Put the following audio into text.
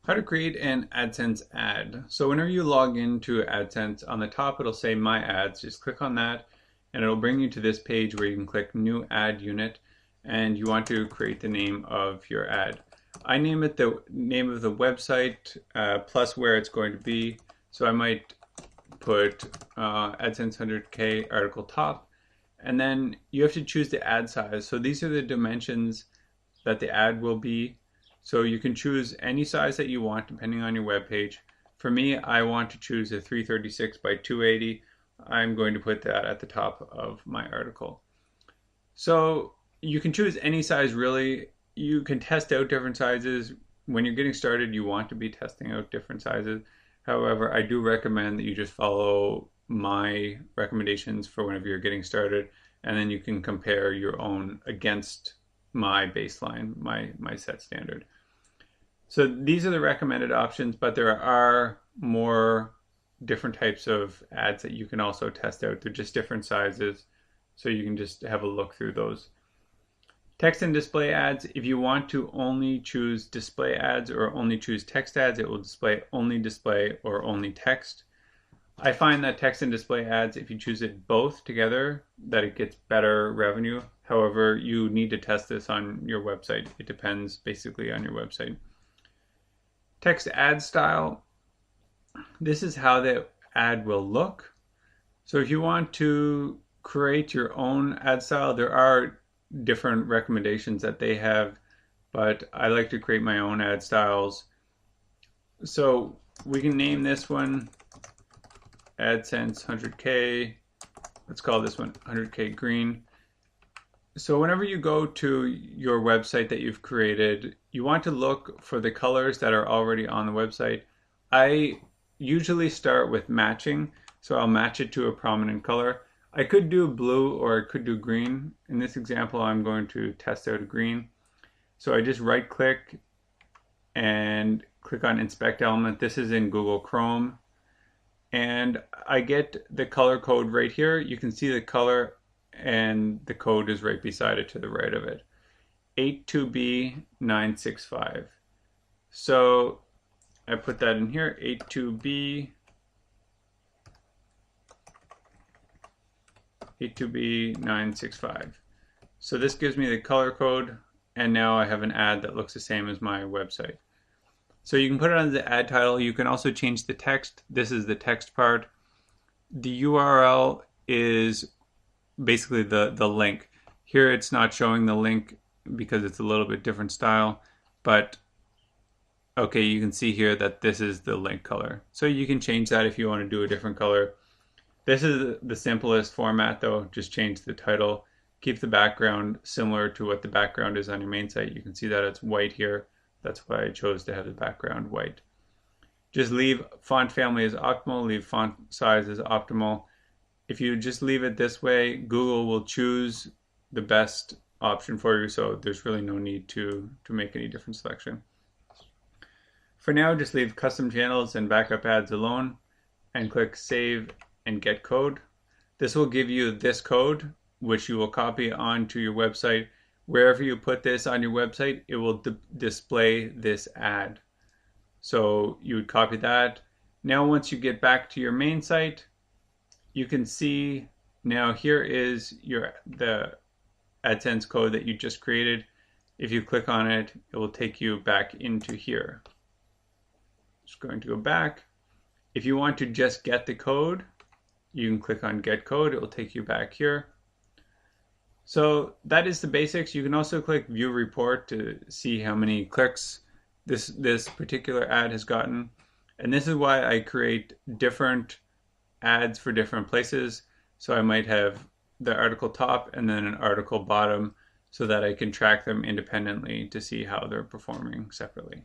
How to create an AdSense ad. So whenever you log into AdSense, on the top it'll say My Ads. Just click on that and it'll bring you to this page where you can click New Ad Unit and you want to create the name of your ad. I name it the name of the website plus where it's going to be. So I might put AdSense 100K article top, and then you have to choose the ad size. So these are the dimensions that the ad will be. So you can choose any size that you want depending on your web page. For me, I want to choose a 336 by 280. I'm going to put that at the top of my article. So you can choose any size really. You can test out different sizes. When you're getting started, you want to be testing out different sizes. However, I do recommend that you just follow my recommendations for whenever you're getting started, and then you can compare your own against my baseline, my set standard. So these are the recommended options, but there are more different types of ads that you can also test out. They're just different sizes, so you can just have a look through those. Text and display ads, if you want to only choose display ads or only choose text ads, it will only display or only text. I find that text and display ads, if you choose it both together, that it gets better revenue. However, you need to test this on your website. It depends basically on your website. Text ad style, this is how the ad will look. So if you want to create your own ad style, there are different recommendations that they have, but I like to create my own ad styles. So we can name this one AdSense 100K. Let's call this one 100K green. So whenever you go to your website that you've created, you want to look for the colors that are already on the website. I usually start with matching, so I'll match it to a prominent color. I could do blue or I could do green. In this example, I'm going to test out green. So I just right click and click on Inspect Element. This is in Google Chrome. And I get the color code right here. You can see the color and the code is right beside it to the right of it. 82B965. So I put that in here, 82B965. So this gives me the color code, and now I have an ad that looks the same as my website. So you can put it on the ad title. You can also change the text. This is the text part. The URL is basically the link. Here it's not showing the link because it's a little bit different style, but okay, you can see here that this is the link color. So you can change that if you want to do a different color. This is the simplest format though. Just change the title. Keep the background similar to what the background is on your main site. You can see that it's white here. That's why I chose to have the background white. Just leave font family as optimal, leave font size as optimal. If you just leave it this way, Google will choose the best option for you, so there's really no need to make any different selection. For now, just leave custom channels and backup ads alone and click Save and Get Code. This will give you this code, which you will copy onto your website. Wherever you put this on your website, it will display this ad. So you would copy that. Now once you get back to your main site, you can see now here is the AdSense code that you just created. If you click on it, it will take you back into here. Just going to go back. If you want to just get the code, you can click on Get Code. It will take you back here. So that is the basics. You can also click View Report to see how many clicks this particular ad has gotten. And this is why I create different ads for different places. So I might have the article top and then an article bottom so that I can track them independently to see how they're performing separately.